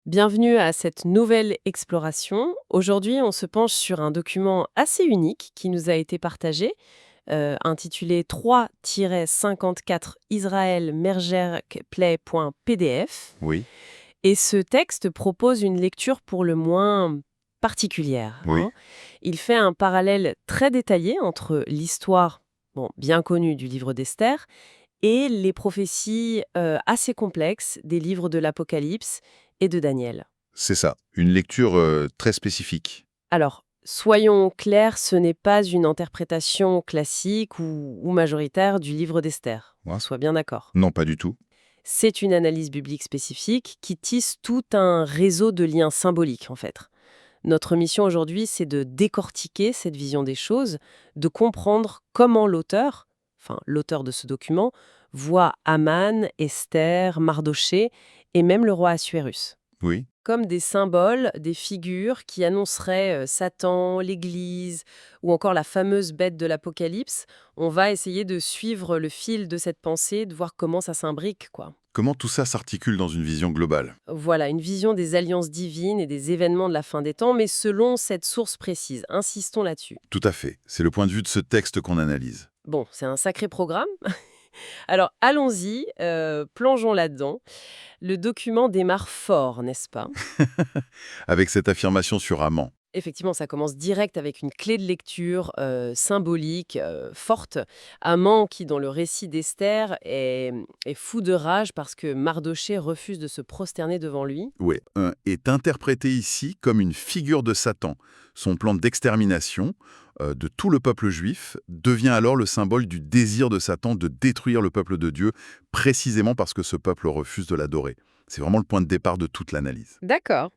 Bienvenue à cette nouvelle exploration. Aujourd'hui, on se penche sur un document assez unique qui nous a été partagé, intitulé 3-54 Israël Mergerk Play.pdf. Oui, Et ce texte propose une lecture pour le moins particulière, oui, hein. Il fait un parallèle très détaillé entre l'histoire, bon, bien connue du livre d'Esther, et les prophéties assez complexes des livres de l'Apocalypse et de Daniel. c'est ça. Une lecture très spécifique. Alors, soyons clairs, ce n'est pas une interprétation classique ou majoritaire du livre d'Esther, qu'on Ouais. soit bien d'accord. Non, pas du tout. C'est une analyse biblique spécifique qui tisse tout un réseau de liens symboliques, en fait. Notre mission aujourd'hui, c'est de décortiquer cette vision des choses, de comprendre comment l'auteur, enfin l'auteur de ce document, voit Aman, Esther, Mardoché et même le roi Assuérus Oui, comme des symboles, des figures qui annonceraient Satan, l'Église ou encore la fameuse bête de l'Apocalypse. On va essayer de suivre le fil de cette pensée, de voir comment ça s'imbrique, quoi. comment tout ça s'articule dans une vision globale? Voilà, une vision des alliances divines et des événements de la fin des temps, mais selon cette source précise. Insistons là-dessus. Tout à fait. C'est le point de vue de ce texte qu'on analyse. Bon, c'est un sacré programme. Alors allons-y, plongeons là-dedans. Le document démarre fort, n'est-ce pas? Avec cette affirmation sur Amman. Effectivement, ça commence direct avec une clé de lecture symbolique, forte. Amant qui, dans le récit d'Esther, est fou de rage parce que Mardoché refuse de se prosterner devant lui. Oui, est interprété ici comme une figure de Satan. Son plan d'extermination de tout le peuple juif devient alors le symbole du désir de Satan de détruire le peuple de Dieu, précisément parce que ce peuple refuse de l'adorer. C'est vraiment le point de départ de toute l'analyse. D'accord.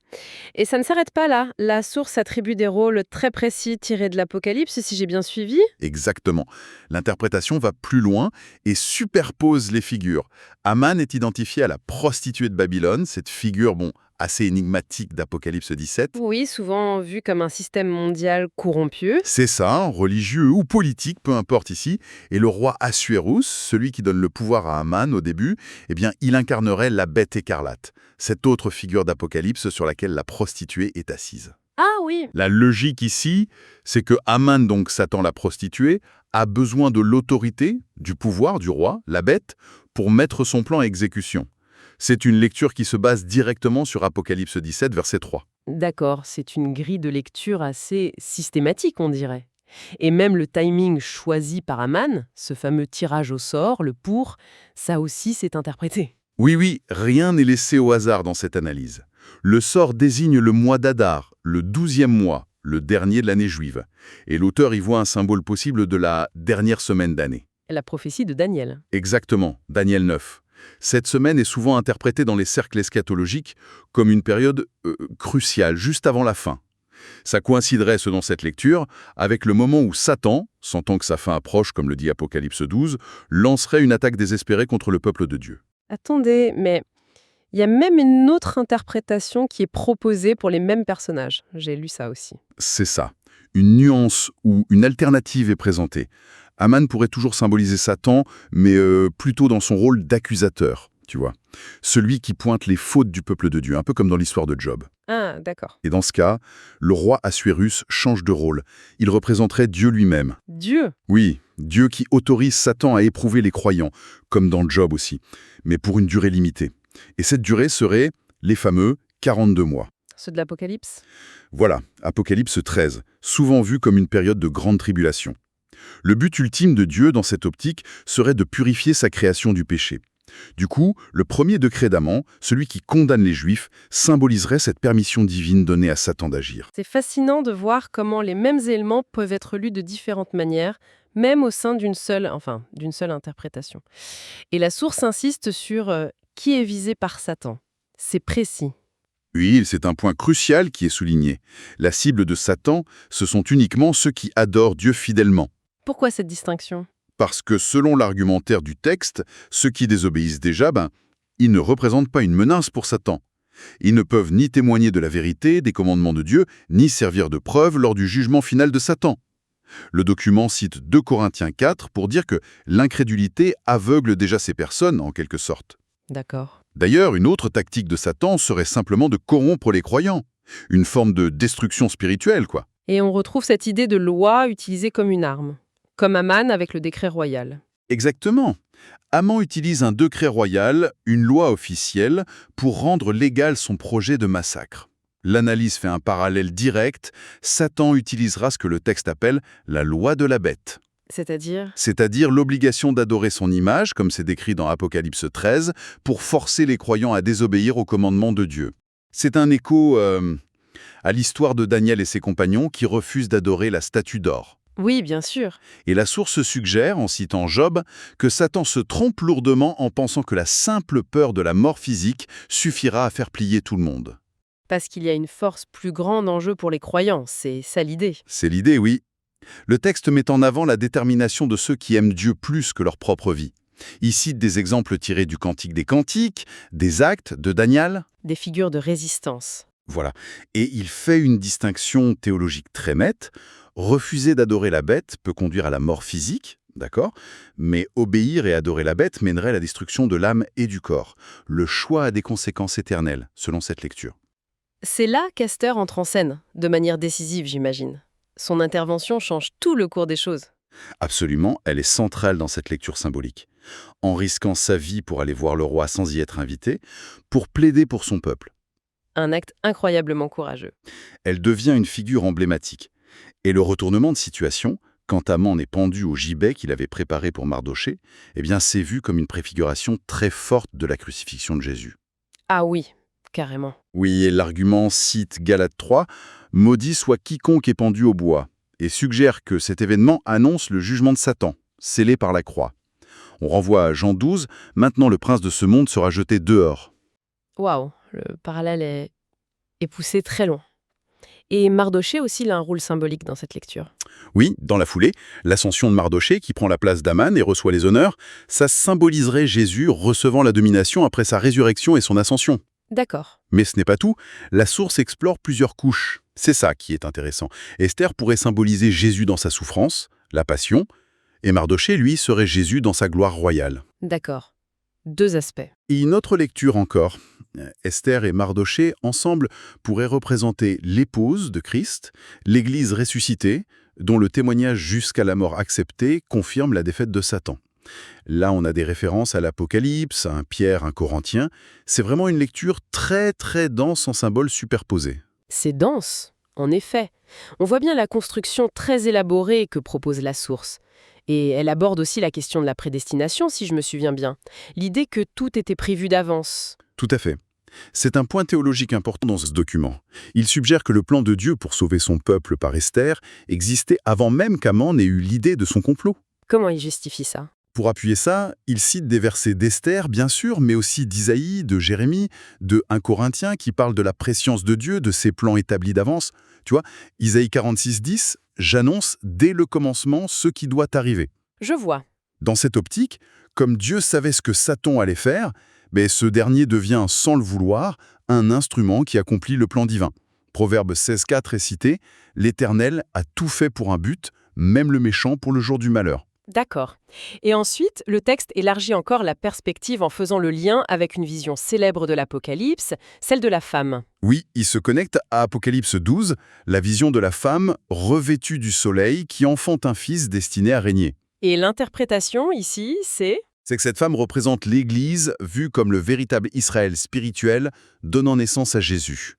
Et ça ne s'arrête pas là. La source attribue des rôles très précis tirés de l'Apocalypse, si j'ai bien suivi. Exactement. L'interprétation va plus loin et superpose les figures. Aman est identifié à la prostituée de Babylone, cette figure, assez énigmatique d'Apocalypse 17. Oui, souvent vu comme un système mondial corrompu. C'est ça, religieux ou politique, peu importe ici. Et le roi Assuérus, celui qui donne le pouvoir à Aman au début, eh bien, il incarnerait la bête écarlate, cette autre figure d'Apocalypse sur laquelle la prostituée est assise. Ah oui. La logique ici, c'est que Aman, donc Satan la prostituée, a besoin de l'autorité, du pouvoir du roi, la bête, pour mettre son plan à exécution. C'est une lecture qui se base directement sur Apocalypse 17, verset 3. D'accord, c'est une grille de lecture assez systématique, on dirait. Et même le timing choisi par Aman, ce fameux tirage au sort, le pour, ça aussi c'est interprété. Oui, rien n'est laissé au hasard dans cette analyse. Le sort désigne le mois d'Adar, le 12e mois, le dernier de l'année juive. Et l'auteur y voit un symbole possible de la dernière semaine d'année. La prophétie de Daniel. Exactement, Daniel 9. Cette semaine est souvent interprétée dans les cercles eschatologiques comme une période cruciale, juste avant la fin. Ça coïnciderait, selon cette lecture, avec le moment où Satan, sentant que sa fin approche, comme le dit Apocalypse 12, lancerait une attaque désespérée contre le peuple de Dieu. Attendez, mais il y a même une autre interprétation qui est proposée pour les mêmes personnages. J'ai lu ça aussi. C'est ça. Une nuance ou une alternative est présentée. Aman pourrait toujours symboliser Satan, mais plutôt dans son rôle d'accusateur, tu vois. Celui qui pointe les fautes du peuple de Dieu, un peu comme dans l'histoire de Job. Ah, d'accord. Et dans ce cas, le roi Assuérus change de rôle. Il représenterait Dieu lui-même. Dieu. Oui, Dieu qui autorise Satan à éprouver les croyants, comme dans Job aussi, mais pour une durée limitée. Et cette durée serait les fameux 42 mois. Ceux de l'Apocalypse. Voilà, Apocalypse 13, souvent vu comme une période de grande tribulation. Le but ultime de Dieu dans cette optique serait de purifier sa création du péché. Du coup, le premier décret d'Aman, celui qui condamne les Juifs, symboliserait cette permission divine donnée à Satan d'agir. C'est fascinant de voir comment les mêmes éléments peuvent être lus de différentes manières, même au sein d'une seule interprétation. Et la source insiste sur qui est visé par Satan. C'est précis. Oui, c'est un point crucial qui est souligné. La cible de Satan, ce sont uniquement ceux qui adorent Dieu fidèlement. Pourquoi cette distinction? Parce que selon l'argumentaire du texte, ceux qui désobéissent déjà, ils ne représentent pas une menace pour Satan. Ils ne peuvent ni témoigner de la vérité, des commandements de Dieu, ni servir de preuve lors du jugement final de Satan. Le document cite 2 Corinthiens 4 pour dire que l'incrédulité aveugle déjà ces personnes, en quelque sorte. D'accord. D'ailleurs, une autre tactique de Satan serait simplement de corrompre les croyants. Une forme de destruction spirituelle, quoi. Et on retrouve cette idée de loi utilisée comme une arme, comme Aman avec le décret royal. Exactement. Haman utilise un décret royal, une loi officielle, pour rendre légal son projet de massacre. L'analyse fait un parallèle direct. Satan utilisera ce que le texte appelle la loi de la bête. C'est-à-dire l'obligation d'adorer son image, comme c'est décrit dans Apocalypse 13, pour forcer les croyants à désobéir au commandement de Dieu. C'est un écho à l'histoire de Daniel et ses compagnons qui refusent d'adorer la statue d'or. Oui, bien sûr. Et la source suggère, en citant Job, que Satan se trompe lourdement en pensant que la simple peur de la mort physique suffira à faire plier tout le monde. Parce qu'il y a une force plus grande en jeu pour les croyants, c'est ça l'idée. C'est l'idée, oui. Le texte met en avant la détermination de ceux qui aiment Dieu plus que leur propre vie. Il cite des exemples tirés du Cantique des Cantiques, des Actes de Daniel. Des figures de résistance. Voilà. Et il fait une distinction théologique très nette. Refuser d'adorer la bête peut conduire à la mort physique, d'accord? Mais obéir et adorer la bête mènerait à la destruction de l'âme et du corps. Le choix a des conséquences éternelles, selon cette lecture. C'est là qu'Esther entre en scène, de manière décisive, j'imagine. Son intervention change tout le cours des choses. Absolument, elle est centrale dans cette lecture symbolique. En risquant sa vie pour aller voir le roi sans y être invité, pour plaider pour son peuple. Un acte incroyablement courageux. Elle devient une figure emblématique. Et le retournement de situation, quand Haman est pendu au gibet qu'il avait préparé pour Mardochée, eh bien c'est vu comme une préfiguration très forte de la crucifixion de Jésus. Ah oui, carrément. Oui, et l'argument cite Galates 3, « Maudit soit quiconque est pendu au bois », et suggère que cet événement annonce le jugement de Satan, scellé par la croix. On renvoie à Jean 12, « Maintenant le prince de ce monde sera jeté dehors ». Waouh, le parallèle est poussé très loin. Et Mardochée aussi il a un rôle symbolique dans cette lecture. Oui, dans la foulée, l'ascension de Mardochée qui prend la place d'Aman et reçoit les honneurs, ça symboliserait Jésus recevant la domination après sa résurrection et son ascension. D'accord. Mais ce n'est pas tout, la source explore plusieurs couches. C'est ça qui est intéressant. Esther pourrait symboliser Jésus dans sa souffrance, la passion, et Mardochée, lui, serait Jésus dans sa gloire royale. D'accord. Deux aspects. Et une autre lecture encore. Esther et Mardochée, ensemble, pourraient représenter l'épouse de Christ, l'Église ressuscitée, dont le témoignage jusqu'à la mort acceptée confirme la défaite de Satan. Là, on a des références à l'Apocalypse, à un Pierre, un Corinthien. C'est vraiment une lecture très très dense en symboles superposés. C'est dense, en effet. On voit bien la construction très élaborée que propose la source. Et elle aborde aussi la question de la prédestination, si je me souviens bien. L'idée que tout était prévu d'avance. Tout à fait. C'est un point théologique important dans ce document. Il suggère que le plan de Dieu pour sauver son peuple par Esther existait avant même qu'Aman n'ait eu l'idée de son complot. Comment il justifie ça? Pour appuyer ça, il cite des versets d'Esther, bien sûr, mais aussi d'Isaïe, de Jérémie, de 1 Corinthiens qui parlent de la prescience de Dieu, de ses plans établis d'avance. Tu vois, Isaïe 46:10, « J'annonce dès le commencement ce qui doit arriver ». Je vois. Dans cette optique, comme Dieu savait ce que Satan allait faire, ce dernier devient, sans le vouloir, un instrument qui accomplit le plan divin. Proverbe 16:4 est cité, « L'Éternel a tout fait pour un but, même le méchant pour le jour du malheur ». D'accord. Et ensuite, le texte élargit encore la perspective en faisant le lien avec une vision célèbre de l'Apocalypse, celle de la femme. Oui, il se connecte à Apocalypse 12, la vision de la femme revêtue du soleil qui enfante un fils destiné à régner. Et l'interprétation ici, c'est que cette femme représente l'Église vue comme le véritable Israël spirituel donnant naissance à Jésus.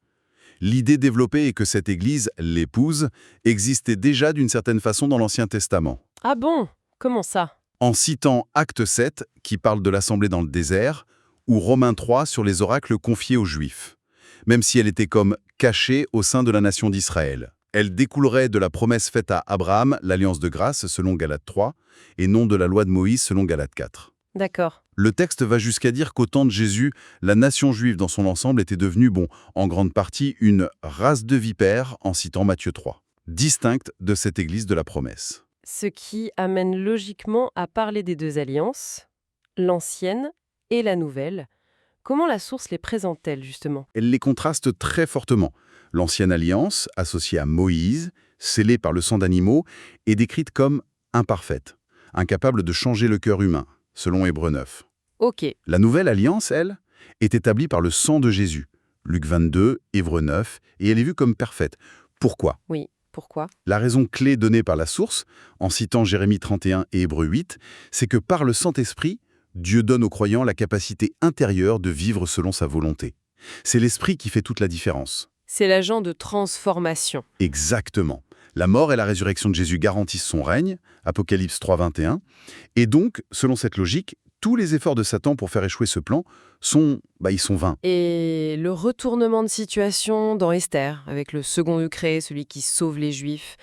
L'idée développée est que cette Église, l'épouse, existait déjà d'une certaine façon dans l'Ancien Testament. Ah bon? Comment ça? En citant Acte 7, qui parle de l'assemblée dans le désert, ou Romains 3 sur les oracles confiés aux Juifs, même si elle était comme cachée au sein de la nation d'Israël. Elle découlerait de la promesse faite à Abraham, l'alliance de grâce selon Galates 3, et non de la loi de Moïse selon Galates 4. D'accord. Le texte va jusqu'à dire qu'au temps de Jésus, la nation juive dans son ensemble était devenue, en grande partie, une race de vipères, en citant Matthieu 3, distincte de cette Église de la promesse. Ce qui amène logiquement à parler des deux alliances, l'ancienne et la nouvelle. Comment la source les présente-t-elle, justement? Elle les contraste très fortement. L'ancienne alliance, associée à Moïse, scellée par le sang d'animaux, est décrite comme imparfaite, incapable de changer le cœur humain, selon Hébreux 9. Ok. La nouvelle alliance, elle, est établie par le sang de Jésus. Luc 22, Hébreux 9, et elle est vue comme parfaite. Pourquoi? Oui, pourquoi? La raison clé donnée par la source, en citant Jérémie 31 et Hébreux 8, c'est que par le Saint-Esprit, Dieu donne aux croyants la capacité intérieure de vivre selon sa volonté. C'est l'Esprit qui fait toute la différence. C'est l'agent de transformation. Exactement. La mort et la résurrection de Jésus garantissent son règne, Apocalypse 3, 21. Et donc, selon cette logique, tous les efforts de Satan pour faire échouer ce plan ils sont vains. Et le retournement de situation dans Esther, avec le second décret, celui qui sauve les Juifs,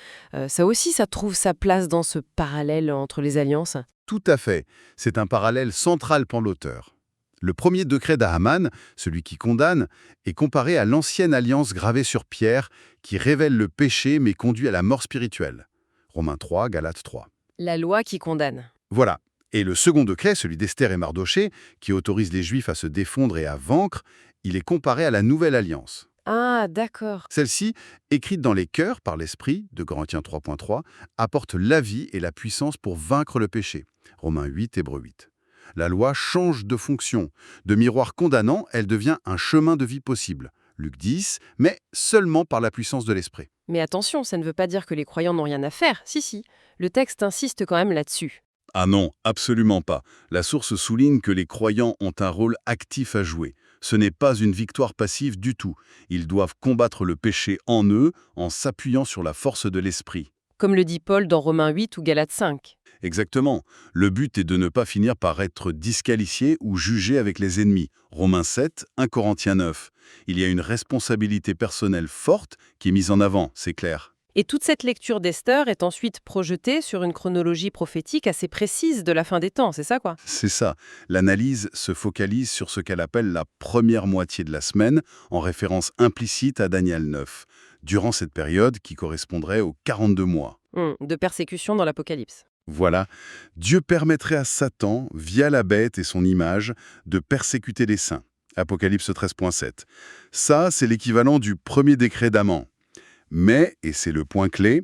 ça aussi, ça trouve sa place dans ce parallèle entre les alliances. Tout à fait. C'est un parallèle central pour l'auteur. Le premier décret d'Ahaman, celui qui condamne, est comparé à l'ancienne alliance gravée sur pierre qui révèle le péché mais conduit à la mort spirituelle. Romains 3, Galates 3. La loi qui condamne. Voilà. Et le second décret, celui d'Esther et Mardochée, qui autorise les Juifs à se défendre et à vaincre, il est comparé à la nouvelle alliance. Ah, d'accord. Celle-ci, écrite dans les cœurs par l'Esprit, de Corinthiens 3.3, apporte la vie et la puissance pour vaincre le péché. Romains 8, Hébreux 8. La loi change de fonction. De miroir condamnant, elle devient un chemin de vie possible. Luc 10, mais seulement par la puissance de l'Esprit. Mais attention, ça ne veut pas dire que les croyants n'ont rien à faire. Si. Le texte insiste quand même là-dessus. Ah non, absolument pas. La source souligne que les croyants ont un rôle actif à jouer. Ce n'est pas une victoire passive du tout. Ils doivent combattre le péché en eux en s'appuyant sur la force de l'Esprit. Comme le dit Paul dans Romains 8 ou Galates 5. Exactement. Le but est de ne pas finir par être disqualifié ou jugé avec les ennemis. Romains 7, 1 Corinthiens 9. Il y a une responsabilité personnelle forte qui est mise en avant, c'est clair. Et toute cette lecture d'Esther est ensuite projetée sur une chronologie prophétique assez précise de la fin des temps, c'est ça quoi? C'est ça. L'analyse se focalise sur ce qu'elle appelle la première moitié de la semaine, en référence implicite à Daniel 9, durant cette période qui correspondrait aux 42 mois. De persécution dans l'Apocalypse. Voilà, Dieu permettrait à Satan, via la bête et son image, de persécuter les saints. Apocalypse 13.7. Ça, c'est l'équivalent du premier décret d'Aman. Mais, et c'est le point clé,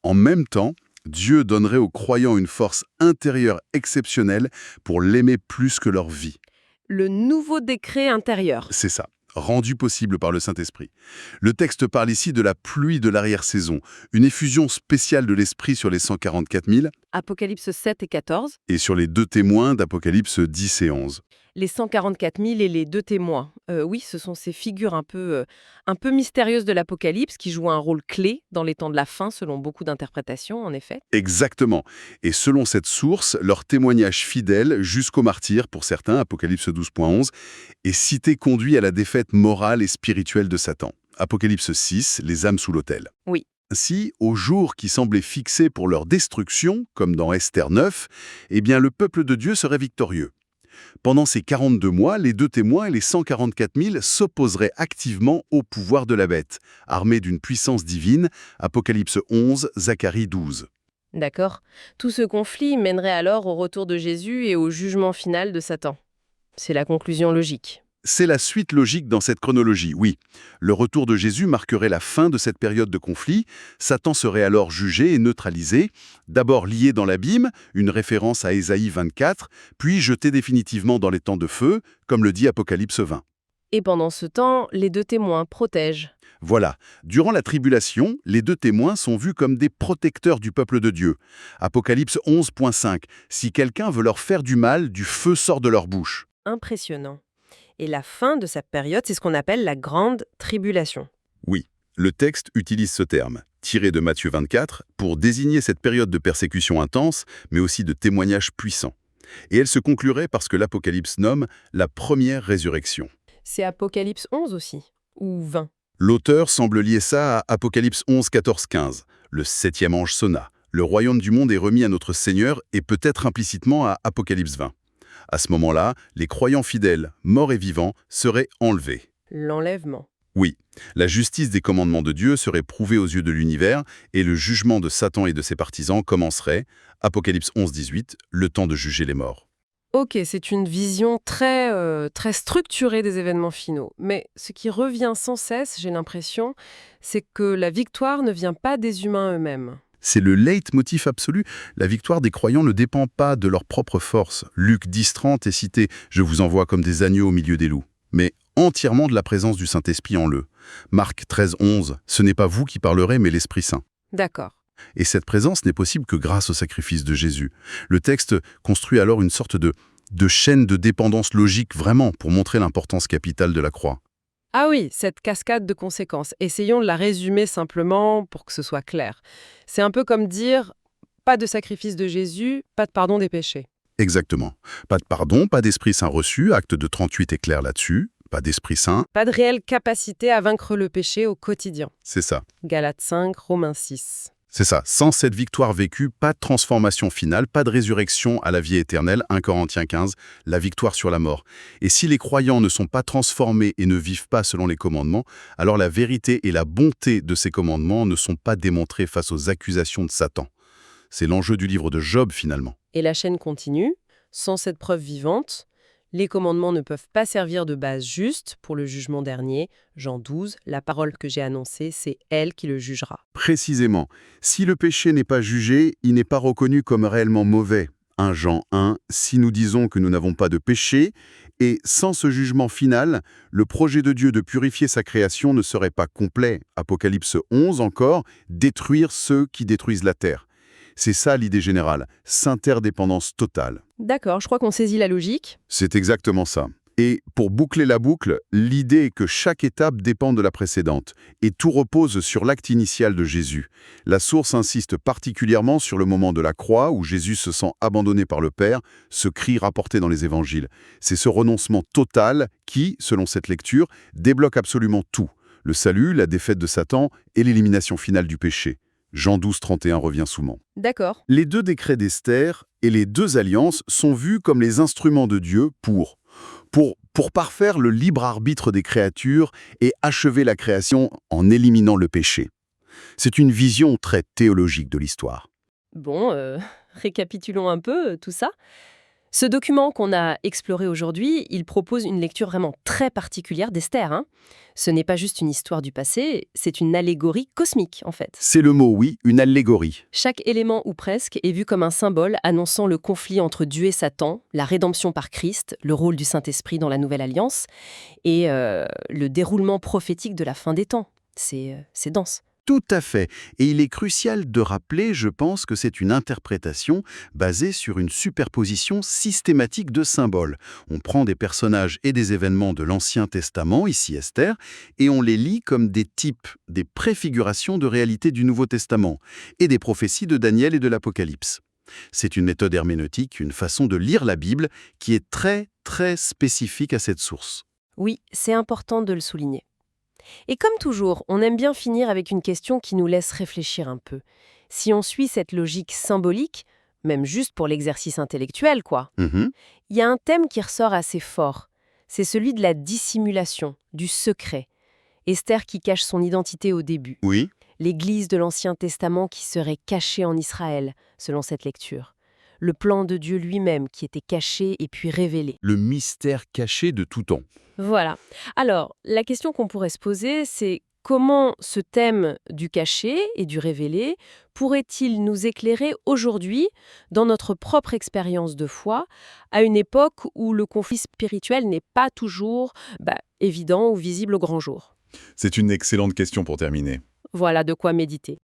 en même temps, Dieu donnerait aux croyants une force intérieure exceptionnelle pour l'aimer plus que leur vie. Le nouveau décret intérieur. C'est ça, rendu possible par le Saint-Esprit. Le texte parle ici de la pluie de l'arrière-saison, une effusion spéciale de l'Esprit sur les 144 000 Apocalypse 7 et 14. et sur les deux témoins d'Apocalypse 10 et 11. Les 144 000 et les deux témoins. Oui, ce sont ces figures un peu mystérieuses de l'Apocalypse qui jouent un rôle clé dans les temps de la fin, selon beaucoup d'interprétations, en effet. Exactement. Et selon cette source, leur témoignage fidèle jusqu'au martyr, pour certains, Apocalypse 12.11, est cité conduit à la défaite morale et spirituelle de Satan. Apocalypse 6, les âmes sous l'autel. Oui. Ainsi, au jour qui semblait fixé pour leur destruction, comme dans Esther 9, eh bien le peuple de Dieu serait victorieux. Pendant ces 42 mois, les deux témoins et les 144 000 s'opposeraient activement au pouvoir de la bête, armés d'une puissance divine, Apocalypse 11, Zacharie 12. D'accord. Tout ce conflit mènerait alors au retour de Jésus et au jugement final de Satan. C'est la conclusion logique. C'est la suite logique dans cette chronologie, oui. Le retour de Jésus marquerait la fin de cette période de conflit. Satan serait alors jugé et neutralisé, d'abord lié dans l'abîme, une référence à Ésaïe 24, puis jeté définitivement dans les temps de feu, comme le dit Apocalypse 20. Et pendant ce temps, les deux témoins protègent. Voilà, durant la tribulation, les deux témoins sont vus comme des protecteurs du peuple de Dieu. Apocalypse 11.5, si quelqu'un veut leur faire du mal, du feu sort de leur bouche. Impressionnant. Et la fin de cette période, c'est ce qu'on appelle la grande tribulation. Oui, le texte utilise ce terme, tiré de Matthieu 24, pour désigner cette période de persécution intense, mais aussi de témoignage puissant. Et elle se conclurait par ce que l'Apocalypse nomme la première résurrection. C'est Apocalypse 11 aussi, ou 20. L'auteur semble lier ça à Apocalypse 11, 14, 15. Le 7e ange sonna. Le royaume du monde est remis à notre Seigneur et peut-être implicitement à Apocalypse 20. À ce moment-là, les croyants fidèles, morts et vivants, seraient enlevés. L'enlèvement. Oui, la justice des commandements de Dieu serait prouvée aux yeux de l'univers et le jugement de Satan et de ses partisans commencerait, Apocalypse 11, 18, le temps de juger les morts. Ok, c'est une vision très structurée des événements finaux. Mais ce qui revient sans cesse, j'ai l'impression, c'est que la victoire ne vient pas des humains eux-mêmes. C'est le leitmotiv absolu. La victoire des croyants ne dépend pas de leur propre force. Luc 10, 30 est cité « Je vous envoie comme des agneaux au milieu des loups ». mais entièrement de la présence du Saint-Esprit en eux. Marc 13, 11, « Ce n'est pas vous qui parlerez, mais l'Esprit Saint ». D'accord. Et cette présence n'est possible que grâce au sacrifice de Jésus. Le texte construit alors une sorte de chaîne de dépendance logique vraiment pour montrer l'importance capitale de la croix. Ah oui, cette cascade de conséquences. Essayons de la résumer simplement pour que ce soit clair. C'est un peu comme dire, pas de sacrifice de Jésus, pas de pardon des péchés. Exactement. Pas de pardon, pas d'Esprit Saint reçu, acte de 38 est clair là-dessus, pas d'Esprit Saint, Pas de réelle capacité à vaincre le péché au quotidien. c'est ça. Galates 5, Romains 6. C'est ça. Sans cette victoire vécue, pas de transformation finale, pas de résurrection à la vie éternelle, 1 Corinthiens 15, la victoire sur la mort. Et si les croyants ne sont pas transformés et ne vivent pas selon les commandements, alors la vérité et la bonté de ces commandements ne sont pas démontrées face aux accusations de Satan. C'est l'enjeu du livre de Job finalement. Et la chaîne continue. Sans cette preuve vivante, les commandements ne peuvent pas servir de base juste pour le jugement dernier. Jean 12, la parole que j'ai annoncée, c'est elle qui le jugera. Précisément, si le péché n'est pas jugé, il n'est pas reconnu comme réellement mauvais. 1 Jean 1, si nous disons que nous n'avons pas de péché, et sans ce jugement final, le projet de Dieu de purifier sa création ne serait pas complet. Apocalypse 11 encore, détruire ceux qui détruisent la terre. C'est ça l'idée générale, s'interdépendance totale. D'accord, je crois qu'on saisit la logique. C'est exactement ça. Et pour boucler la boucle, l'idée est que chaque étape dépend de la précédente, et tout repose sur l'acte initial de Jésus. La source insiste particulièrement sur le moment de la croix où Jésus se sent abandonné par le Père, ce cri rapporté dans les évangiles. C'est ce renoncement total qui, selon cette lecture, débloque absolument tout. Le salut, la défaite de Satan et l'élimination finale du péché. Jean 12, 31 revient souvent. D'accord. Les 2 décrets d'Esther et les 2 alliances sont vus comme les instruments de Dieu pour parfaire le libre arbitre des créatures et achever la création en éliminant le péché. C'est une vision très théologique de l'histoire. Bon, récapitulons un peu tout ça. Ce document qu'on a exploré aujourd'hui, il propose une lecture vraiment très particulière d'Esther, hein. Ce n'est pas juste une histoire du passé, c'est une allégorie cosmique, en fait. C'est le mot, oui, une allégorie. Chaque élément ou presque est vu comme un symbole annonçant le conflit entre Dieu et Satan, la rédemption par Christ, le rôle du Saint-Esprit dans la Nouvelle Alliance, et le déroulement prophétique de la fin des temps. C'est dense. Tout à fait. Et il est crucial de rappeler, je pense, que c'est une interprétation basée sur une superposition systématique de symboles. On prend des personnages et des événements de l'Ancien Testament, ici Esther, et on les lit comme des types, des préfigurations de réalité du Nouveau Testament, et des prophéties de Daniel et de l'Apocalypse. C'est une méthode herméneutique, une façon de lire la Bible qui est très, très spécifique à cette source. Oui, c'est important de le souligner. Et comme toujours, on aime bien finir avec une question qui nous laisse réfléchir un peu. Si on suit cette logique symbolique, même juste pour l'exercice intellectuel, quoi, Mhm. il y a un thème qui ressort assez fort. C'est celui de la dissimulation, du secret. Esther qui cache son identité au début. Oui. L'Église de l'Ancien Testament qui serait cachée en Israël, selon cette lecture. Le plan de Dieu lui-même qui était caché et puis révélé. Le mystère caché de tout temps. Voilà. Alors, la question qu'on pourrait se poser, c'est comment ce thème du caché et du révélé pourrait-il nous éclairer aujourd'hui dans notre propre expérience de foi, à une époque où le conflit spirituel n'est pas toujours évident ou visible au grand jour? C'est une excellente question pour terminer. Voilà de quoi méditer.